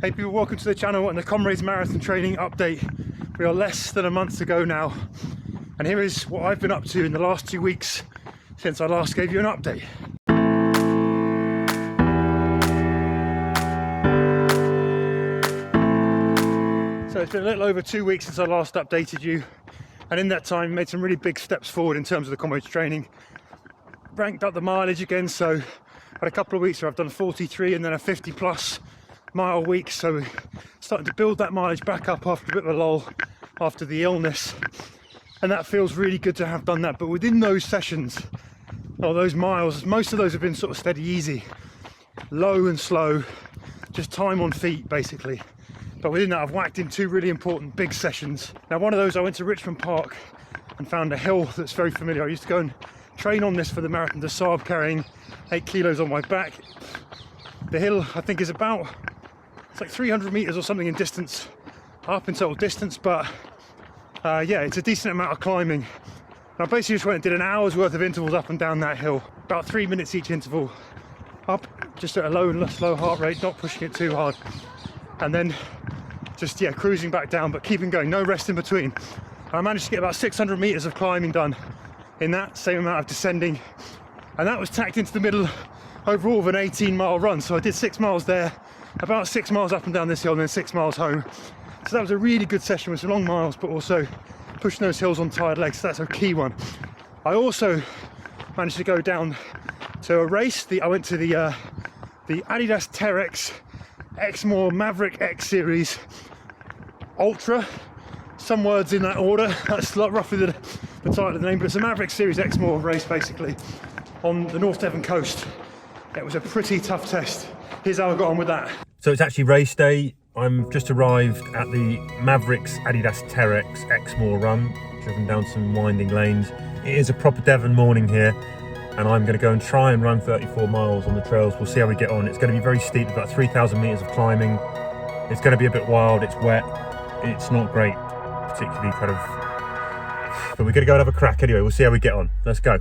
Hey people, welcome to the channel and the Comrades Marathon Training update. We are less than a month to go now, and here is what I've been up to in the last 2 weeks since I last gave you an update. So it's been a little over 2 weeks since I last updated you, and in that time made some really big steps forward in terms of the Comrades training. Ranked up the mileage again, so had a couple of weeks where I've done 43 and then a 50 plus mile week, so starting to build that mileage back up after a bit of a lull after the illness, and that feels really good to have done that. But within those sessions, or those miles, most of those have been sort of steady easy, low and slow, just time on feet basically. But within that I've whacked in 2 really important big sessions. Now one of those, I went to Richmond Park and found a hill that's very familiar. I used to go and train on this for the Marathon des Sables, carrying 8 kilos on my back. The hill I think is about, it's like 300 meters or something in distance, up in total distance, but yeah, it's a decent amount of climbing. And I basically just went and did an hour's worth of intervals up and down that hill, about 3 minutes each interval, up just at a low and slow heart rate, not pushing it too hard, and then just, yeah, cruising back down, but keeping going, no rest in between. And I managed to get about 600 meters of climbing done in that same amount of descending, and that was tacked into the middle overall of an 18-mile run. So I did 6 miles there, about 6 miles up and down this hill, and then 6 miles home. So that was a really good session with some long miles, but also pushing those hills on tired legs. So that's a key one. I also managed to go down to a race. I went to the Adidas Terrex Exmoor Maverick X Series Ultra. Some words in that order. That's roughly the title of the name, but it's a Maverick Series Exmoor race basically on the North Devon coast. It was a pretty tough test. Here's how I got on with that. So it's actually race day. I'm just arrived at the Mavericks Adidas Terrex Exmoor run, driven down some winding lanes. It is a proper Devon morning here, and I'm going to go and try and run 34 miles on the trails. We'll see how we get on. It's going to be very steep, about 3,000 meters of climbing. It's going to be a bit wild, it's wet, it's not great, particularly kind of, but we're going to go and have a crack anyway. We'll see how we get on. Let's go.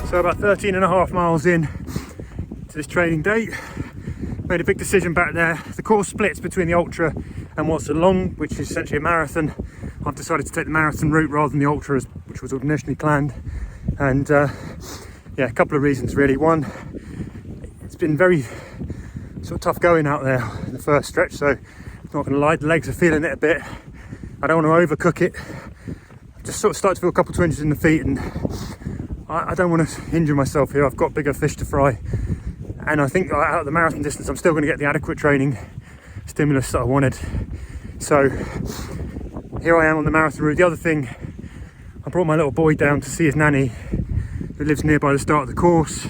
So about 13.5 miles in to this training day, made a big decision back there. The course splits between the ultra and what's a long, which is essentially a marathon. I've decided to take the marathon route rather than the ultra, which was initially planned. And yeah, a couple of reasons really. One, it's been very sort of tough going out there in the first stretch, so I'm not going to lie, the legs are feeling it a bit. I don't want to overcook it. I've just sort of started to feel a couple of twinges in the feet, and I don't want to injure myself here. I've got bigger fish to fry, and I think out of the marathon distance I'm still going to get the adequate training stimulus that I wanted. So here I am on the marathon route. The other thing, I brought my little boy down to see his nanny, who lives nearby the start of the course,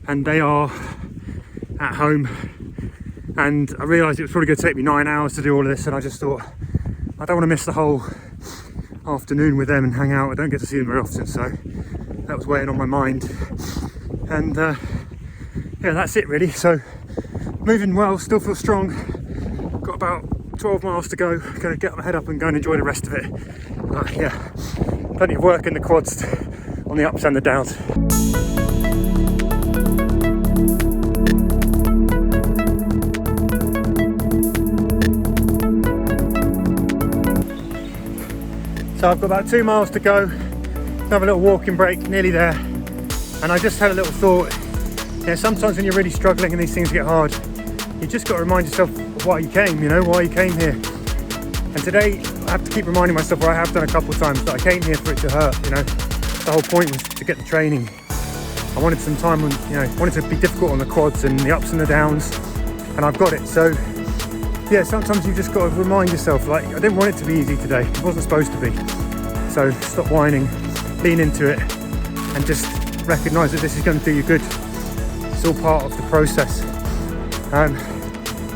and they are at home, and I realised it was probably going to take me 9 hours to do all of this, and I just thought I don't want to miss the whole afternoon with them and hang out. I don't get to see them very often, so that was weighing on my mind. And yeah, that's it really. So moving well, still feel strong. Got about 12 miles to go. Gonna get my head up and go and enjoy the rest of it. Yeah, plenty of work in the quads on the ups and the downs. So I've got about 2 miles to go, have a little walking break, nearly there. And I just had a little thought, you know, sometimes when you're really struggling and these things get hard, you just got to remind yourself of why you came, you know, why you came here. And today I have to keep reminding myself, what I have done a couple of times, that I came here for it to hurt, you know. The whole point was to get the training. I wanted some time, on, you know, wanted to be difficult on the quads and the ups and the downs, and I've got it. So yeah, sometimes you just got to remind yourself, like, I didn't want it to be easy today. It wasn't supposed to be. So stop whining, lean into it, and just recognise that this is going to do you good. It's all part of the process.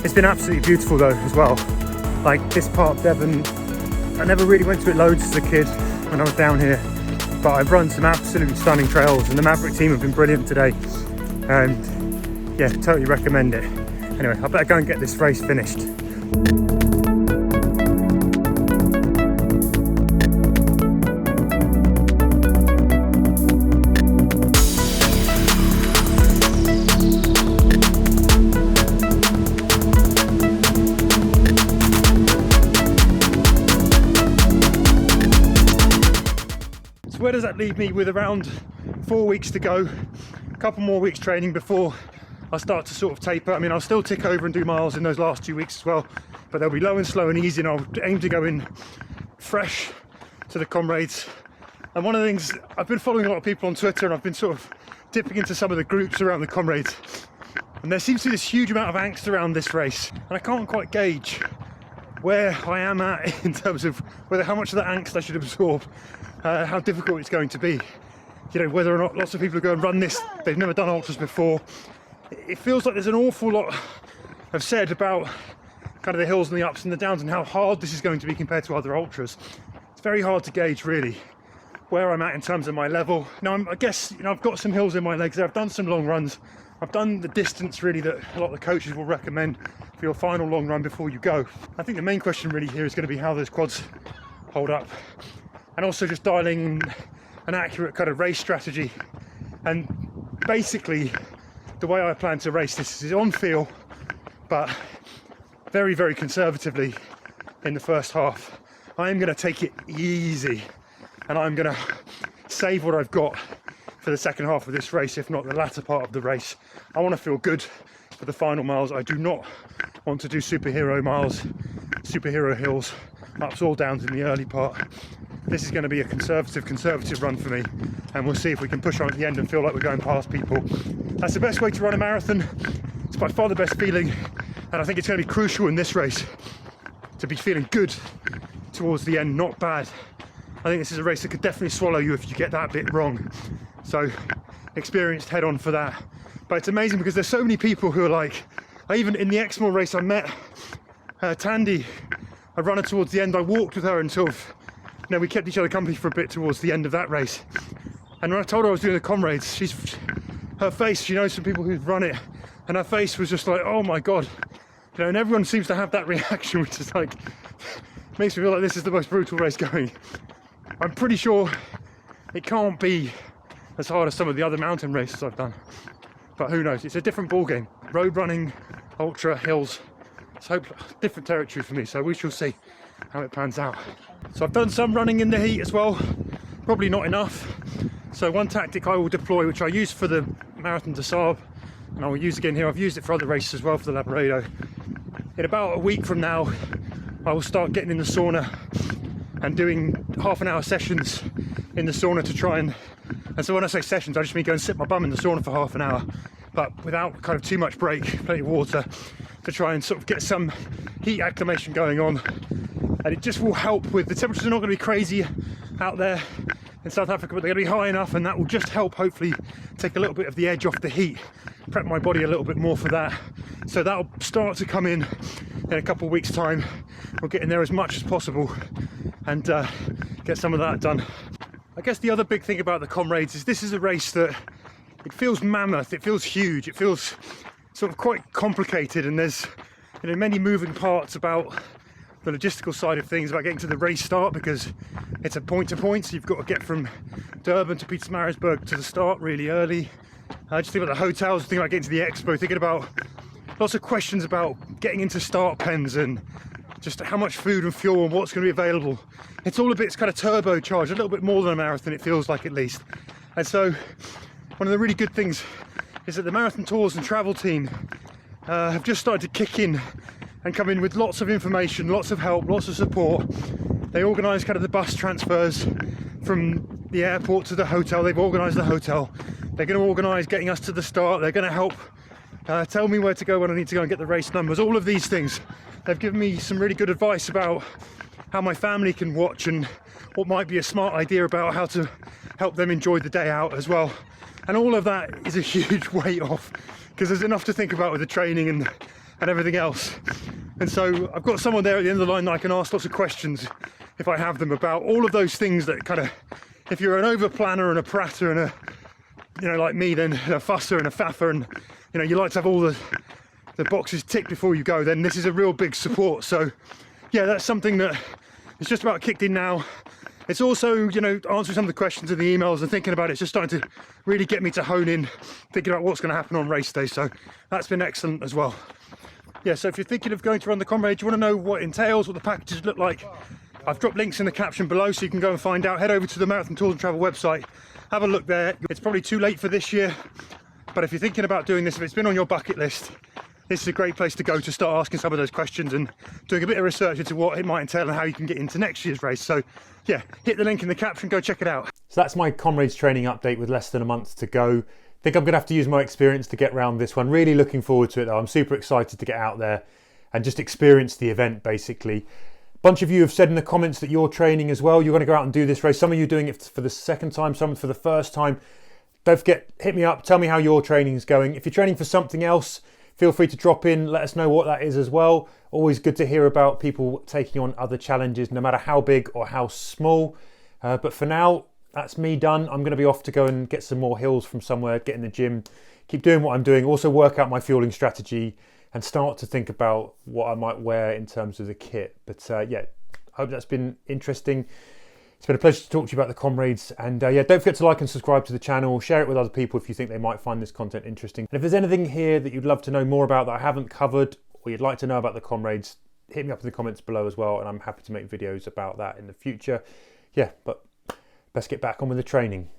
It's been absolutely beautiful though as well. Like this part of Devon, I never really went to it loads as a kid when I was down here, but I've run some absolutely stunning trails, and the Maverick team have been brilliant today. And yeah, totally recommend it. Anyway, I better go and get this race finished. Where does that leave me with around 4 weeks to go? A couple more weeks training before I start to sort of taper. I mean, I'll still tick over and do miles in those last 2 weeks as well, but they'll be low and slow and easy, and I'll aim to go in fresh to the Comrades. And one of the things, I've been following a lot of people on Twitter, and I've been sort of dipping into some of the groups around the Comrades, and there seems to be this huge amount of angst around this race, and I can't quite gauge where I am at in terms of whether how much of that angst I should absorb, how difficult it's going to be. You know, whether or not lots of people who go and run this, they've never done ultras before. It feels like there's an awful lot I've said about kind of the hills and the ups and the downs and how hard this is going to be compared to other ultras. It's very hard to gauge really where I'm at in terms of my level. Now I guess, you know, I've got some hills in my legs there. I've done some long runs. I've done the distance really that a lot of the coaches will recommend for your final long run before you go. I think the main question really here is going to be how those quads hold up, and also just dialing an accurate kind of race strategy. And basically the way I plan to race this is on feel, but very, very conservatively in the first half. I am going to take it easy, and I'm going to save what I've got for the second half of this race, if not the latter part of the race. I want to feel good for the final miles. I do not want to do superhero miles, superhero hills, ups or downs in the early part. This is going to be a conservative run for me, and we'll see if we can push on at the end and feel like we're going past people. That's the best way to run a marathon. It's by far the best feeling, and I think it's going to be crucial in this race to be feeling good towards the end, not bad. I think this is a race that could definitely swallow you if you get that bit wrong. So experienced head on for that. But it's amazing because there's so many people who are like, even in the Exmoor race I met Tandy, a runner towards the end. I walked with her until, you know, we kept each other company for a bit towards the end of that race. And when I told her I was doing the Comrades, her face, she knows some people who've run it, and her face was just like, oh my god, you know. And everyone seems to have that reaction, which is like, makes me feel like this is the most brutal race going. I'm pretty sure it can't be as hard as some of the other mountain races I've done, but who knows? It's a different ball game. Road running, ultra, hills, it's different territory for me, so we shall see how it pans out. So I've done some running in the heat as well, probably not enough. So one tactic I will deploy, which I used for the Marathon des Sables, and I will use again here, I've used it for other races as well, for the Laboredo. In about a week from now, I will start getting in the sauna and doing half-an-hour sessions in the sauna to try and so when I say sessions, I just mean go and sit my bum in the sauna for half an hour, but without kind of too much break, plenty of water, to try and sort of get some heat acclimation going on. And it just will help with, the temperatures are not going to be crazy out there in South Africa, but they're going to be high enough, and that will just help hopefully take a little bit of the edge off the heat, prep my body a little bit more for that. So that'll start to come in a couple of weeks time. We'll get in there as much as possible and get some of that done. I guess the other big thing about the Comrades is this is a race that, it feels mammoth, it feels huge, it feels sort of quite complicated, and there's, you know, many moving parts about the logistical side of things, about getting to the race start, because it's a point to point, so you've got to get from Durban to Pietermaritzburg to the start really early. Just think about the hotels, think about getting to the expo, thinking about lots of questions about getting into start pens and just how much food and fuel and what's going to be available. It's all a bit kind of turbocharged, a little bit more than a marathon, it feels like, at least. And so one of the really good things is that the Marathon Tours and Travel team have just started to kick in and come in with lots of information, lots of help, lots of support. They organise kind of the bus transfers from the airport to the hotel. They've organised the hotel. They're going to organise getting us to the start. They're going to help tell me where to go when I need to go and get the race numbers. All of these things. They've given me some really good advice about how my family can watch and what might be a smart idea about how to help them enjoy the day out as well. And all of that is a huge weight off, because there's enough to think about with the training and everything else. And so I've got someone there at the end of the line that I can ask lots of questions, if I have them, about all of those things that kind of, if you're an over planner and a pratter and a, you know, like me, then a fusser and a faffer, and you know, you like to have all the boxes ticked before you go, then this is a real big support. So yeah, that's something that is just about kicked in now. It's also, you know, answering some of the questions in the emails and thinking about it. It's just starting to really get me to hone in, thinking about what's going to happen on race day. So that's been excellent as well. Yeah, so if you're thinking of going to run the Comrades, you want to know what it entails, what the packages look like, I've dropped links in the caption below so you can go and find out. Head over to the Marathon Tours and Travel website, have a look there. It's probably too late for this year, but if you're thinking about doing this, if it's been on your bucket list, this is a great place to go to start asking some of those questions and doing a bit of research into what it might entail and how you can get into next year's race. So yeah, hit the link in the caption, go check it out. So that's my Comrades training update with less than a month to go. I think I'm going to have to use my experience to get around this one. Really looking forward to it though. I'm super excited to get out there and just experience the event basically. A bunch of you have said in the comments that you're training as well. You're going to go out and do this race. Some of you doing it for the second time, some for the first time. Don't forget, hit me up, tell me how your training is going. If you're training for something else, feel free to drop in, let us know what that is as well. Always good to hear about people taking on other challenges, no matter how big or how small. But for now, that's me done. I'm going to be off to go and get some more hills from somewhere, get in the gym, keep doing what I'm doing, also work out my fueling strategy and start to think about what I might wear in terms of the kit. But yeah, I hope that's been interesting. It's been a pleasure to talk to you about the Comrades, and yeah, don't forget to like and subscribe to the channel, share it with other people if you think they might find this content interesting. And if there's anything here that you'd love to know more about that I haven't covered, or you'd like to know about the Comrades, hit me up in the comments below as well, and I'm happy to make videos about that in the future. Yeah, but let's get back on with the training.